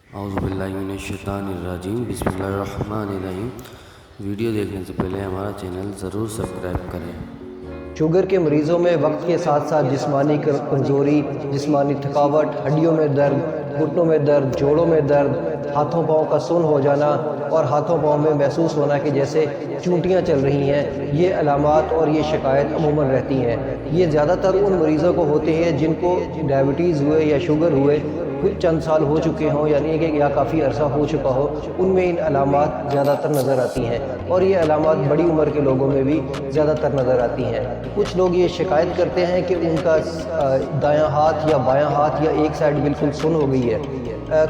اعوذ باللہ من الشیطان الرجیم، بسم اللہ الرحمن الرحیم۔ ویڈیو دیکھنے سے پہلے ہمارا چینل ضرور سبسکرائب کریں۔ شوگر کے مریضوں میں وقت کے ساتھ ساتھ جسمانی کمزوری، جسمانی تھکاوٹ، ہڈیوں میں درد، گھٹنوں میں درد، جوڑوں میں درد، ہاتھوں پاؤں کا سن ہو جانا اور ہاتھوں پاؤں میں محسوس ہونا کہ جیسے چونٹیاں چل رہی ہیں، یہ علامات اور یہ شکایت عموماً رہتی ہیں۔ یہ زیادہ تر ان مریضوں کو ہوتے ہیں جن کو ڈائبٹیز ہوئے یا شوگر ہوئے کچھ چند سال ہو چکے ہوں، یعنی کہ یا کافی عرصہ ہو چکا ہو، ان میں ان علامات زیادہ تر نظر آتی ہیں، اور یہ علامات بڑی عمر کے لوگوں میں بھی زیادہ تر نظر آتی ہیں۔ کچھ لوگ یہ شکایت کرتے ہیں کہ ان کا دایاں ہاتھ یا بایاں ہاتھ یا ایک سائڈ بالکل سن ہو گئی ہے۔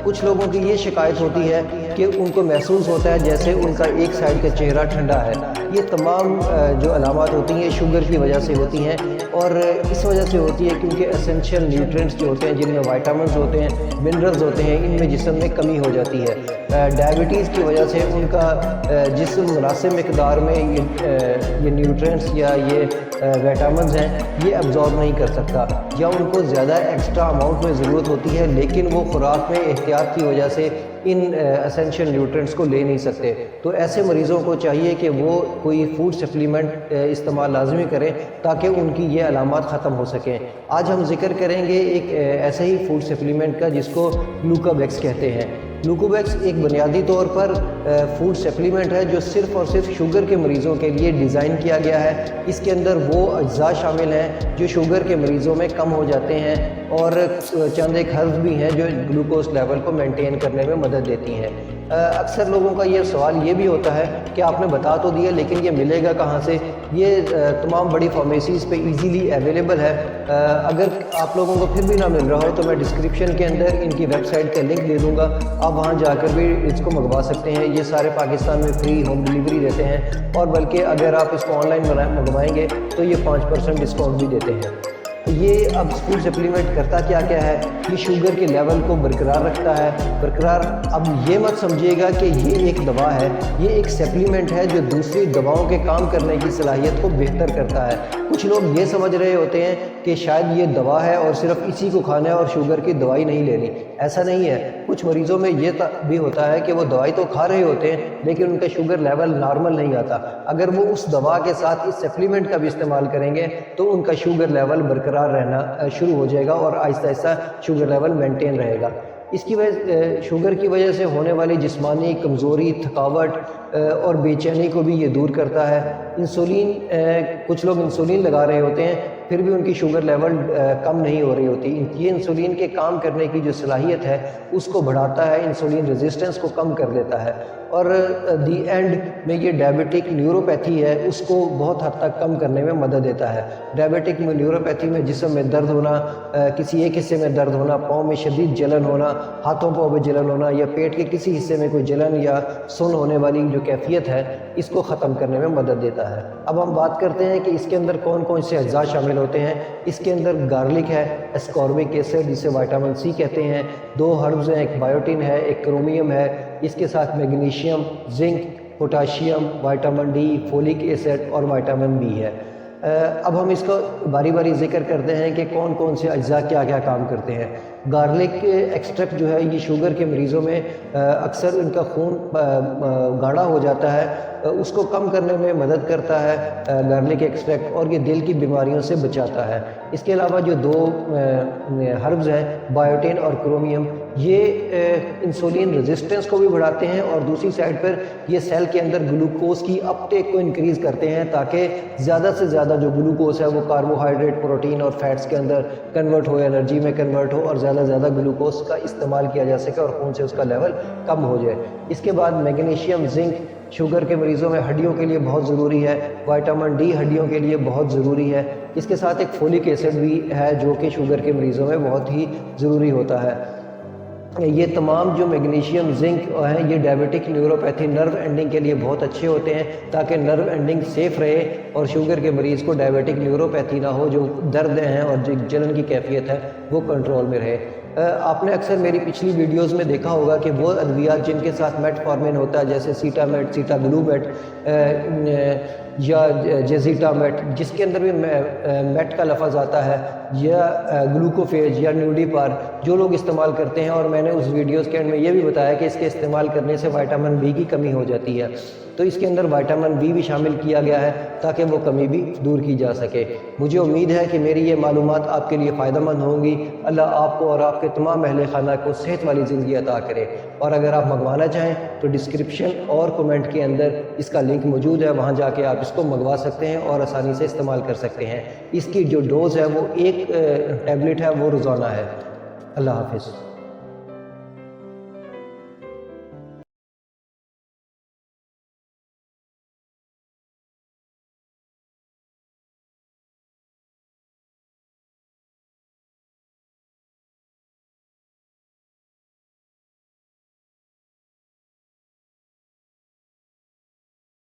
کچھ لوگوں کی یہ شکایت ہوتی ہے کہ ان کو محسوس ہوتا ہے جیسے ان کا ایک سائڈ کا چہرہ ٹھنڈا ہے۔ یہ تمام جو علامات ہوتی ہیں شوگر کی وجہ سے ہوتی ہیں، اور اس وجہ سے ہوتی ہے کیونکہ اسینشیل نیوٹرینٹس جو ہوتے ہیں، جن میں وائٹامنز ہوتے ہیں، منرلز ہوتے ہیں، ان میں جسم میں کمی ہو جاتی ہے۔ ڈائبٹیز کی وجہ سے ان کا جسم مناسب مقدار میں یہ نیوٹرینٹس یا یہ وائٹامنز ہیں یہ ابزارب نہیں کر سکتا، یا ان کو زیادہ ایکسٹرا اماؤنٹ میں ضرورت ہوتی ہے، لیکن وہ خوراک میں احتیاط کی وجہ سے ان اسینشیل نیوٹرینٹس کو لے نہیں سکتے۔ تو ایسے مریضوں کو چاہیے کہ وہ کوئی فوڈ سپلیمنٹ استعمال لازمی کریں تاکہ ان کی یہ علامات ختم ہو سکیں۔ آج ہم ذکر کریں گے ایک ایسے ہی فوڈ سپلیمنٹ کا جس کو گلوکابیکس کہتے ہیں۔ گلوکابیکس ایک بنیادی طور پر فوڈ سپلیمنٹ ہے جو صرف اور صرف شوگر کے مریضوں کے لیے ڈیزائن کیا گیا ہے۔ اس کے اندر وہ اجزاء شامل ہیں جو شوگر کے مریضوں میں کم ہو جاتے ہیں، اور چند ایک ہربز بھی ہیں جو گلوکوز لیول کو مینٹین کرنے میں مدد دیتی ہیں۔ اکثر لوگوں کا یہ سوال یہ بھی ہوتا ہے کہ آپ نے بتا تو دیا لیکن یہ ملے گا کہاں سے؟ یہ تمام بڑی فارمیسیز پہ ایزیلی اویلیبل ہے۔ اگر آپ لوگوں کو پھر بھی نہ مل رہا ہو تو میں ڈسکرپشن کے اندر ان کی ویب سائٹ کا لنک دے دوں گا، آپ وہاں جا کر بھی اس کو منگوا سکتے ہیں۔ یہ سارے پاکستان میں فری ہوم ڈلیوری دیتے ہیں، اور بلکہ اگر آپ اس کو آن لائن منگوائیں گے تو یہ 5% ڈسکاؤنٹ بھی دیتے ہیں۔ یہ اب فوڈ سپلیمنٹ کرتا کیا ہے؟ یہ شوگر کے لیول کو برقرار رکھتا ہے۔ اب یہ مت سمجھیے گا کہ یہ ایک دوا ہے، یہ ایک سپلیمنٹ ہے جو دوسری دواؤں کے کام کرنے کی صلاحیت کو بہتر کرتا ہے۔ کچھ لوگ یہ سمجھ رہے ہوتے ہیں کہ شاید یہ دوا ہے اور صرف اسی کو کھانا ہے اور شوگر کی دوائی نہیں لینی۔ ایسا نہیں ہے۔ کچھ مریضوں میں یہ بھی ہوتا ہے کہ وہ دوائی تو کھا رہے ہوتے ہیں لیکن ان کا شوگر لیول نارمل نہیں آتا۔ اگر وہ اس دوا کے ساتھ اس سپلیمنٹ کا بھی استعمال کریں گے تو ان کا شوگر لیول برقرار رہنا شروع ہو جائے گا اور آہستہ آہستہ شوگر لیول مینٹین رہے گا۔ اس کی وجہ شوگر کی وجہ سے ہونے والی جسمانی کمزوری، تھکاوٹ اور بے چینی کو بھی یہ دور کرتا ہے۔ انسولین، کچھ لوگ انسولین لگا رہے ہوتے ہیں پھر بھی ان کی شوگر لیول کم نہیں ہو رہی ہوتی۔ یہ انسولین کے کام کرنے کی جو صلاحیت ہے اس کو بڑھاتا ہے، انسولین ریزسٹنس کو کم کر دیتا ہے، اور دی اینڈ میں یہ ڈائبٹک نیوروپیتھی ہے اس کو بہت حد تک کم کرنے میں مدد دیتا ہے۔ ڈائبٹک نیوروپیتھی میں جسم میں درد ہونا، کسی ایک حصے میں درد ہونا، پاؤں میں شدید جلن ہونا، ہاتھوں پاؤں میں جلن ہونا، یا پیٹ کے کسی حصے میں کوئی جلن یا سن ہونے والی جو کیفیت ہے اس کو ختم کرنے میں مدد دیتا ہے۔ اب ہم بات کرتے ہیں کہ اس کے اندر کون کون سے اجزاء شامل ہوتے ہیں۔ اس کے اندر گارلک ہے، اسکاربک ایسڈ جسے وائٹامن سی کہتے ہیں، 2 ہربز ہیں، ایک بایوٹین ہے، ایک کرومیم ہے، اس کے ساتھ magnesium, zinc, potassium, vitamin D, folic acid اور وائٹامن بی ہے۔ اب ہم اس کو باری باری ذکر کرتے ہیں کہ کون کون سے اجزاء کیا کیا کام کرتے ہیں۔ گارلک ایکسٹریکٹ جو ہے یہ شوگر کے مریضوں میں اکثر ان کا خون گاڑھا ہو جاتا ہے، اس کو کم کرنے میں مدد کرتا ہے گارلک ایکسٹریکٹ، اور یہ دل کی بیماریوں سے بچاتا ہے۔ اس کے علاوہ جو 2 ہربز ہیں، بایوٹین اور کرومیم، یہ انسولین ریزسٹنس کو بھی بڑھاتے ہیں، اور دوسری سائڈ پر یہ سیل کے اندر گلوکوز کی اپٹیک کو انکریز کرتے ہیں تاکہ زیادہ سے زیادہ جو گلوکوز ہے وہ کاربوہائیڈریٹ، پروٹین اور فیٹس کے اندر کنورٹ ہو، انرجی میں کنورٹ ہو، اور زیادہ گلوکوز کا استعمال کیا جا سکے اور خون سے اس کا لیول کم ہو جائے۔ اس کے بعد میگنیشیم، زنک شوگر کے مریضوں میں ہڈیوں کے لیے بہت ضروری ہے، وائٹامن ڈی ہڈیوں کے لیے بہت ضروری ہے۔ اس کے ساتھ ایک فولک ایسڈ بھی ہے جو کہ شوگر کے مریضوں میں بہت ہی ضروری ہوتا ہے۔ یہ تمام جو میگنیشیم، زنک ہیں یہ ڈائبٹک نیوروپیتھی نرو اینڈنگ کے لیے بہت اچھے ہوتے ہیں تاکہ نرو اینڈنگ سیف رہے اور شوگر کے مریض کو ڈائبٹک نیوروپیتھی نہ ہو، جو درد ہیں اور جو جلن کی کیفیت ہے وہ کنٹرول میں رہے۔ آپ نے اکثر میری پچھلی ویڈیوز میں دیکھا ہوگا کہ وہ ادویات جن کے ساتھ میٹ فارمین ہوتا ہے جیسے سیٹا میٹ، سیٹا گلو میٹ، یا جزیٹا میٹ، جس کے اندر بھی میٹ کا لفظ آتا ہے، یا گلوکوفیج یا نیوڈی پار جو لوگ استعمال کرتے ہیں، اور میں نے اس ویڈیوز کے اینڈ میں یہ بھی بتایا کہ اس کے استعمال کرنے سے وائٹامن بی کی کمی ہو جاتی ہے، تو اس کے اندر وائٹامن بی بھی شامل کیا گیا ہے تاکہ وہ کمی بھی دور کی جا سکے۔ مجھے امید ہے کہ میری یہ معلومات آپ کے لیے فائدہ مند ہوں گی۔ اللہ آپ کو اور آپ کے تمام اہل خانہ کو صحت والی زندگی عطا کرے، اور اگر آپ منگوانا چاہیں تو ڈسکرپشن اور کومنٹ کے اندر اس کا لنک موجود ہے، وہاں جا کے آپ اس کو منگوا سکتے ہیں اور آسانی سے استعمال کر سکتے ہیں۔ اس کی جو ڈوز ہے وہ ایک ٹیبلٹ ہے، وہ روزانہ ہے۔ اللہ حافظ۔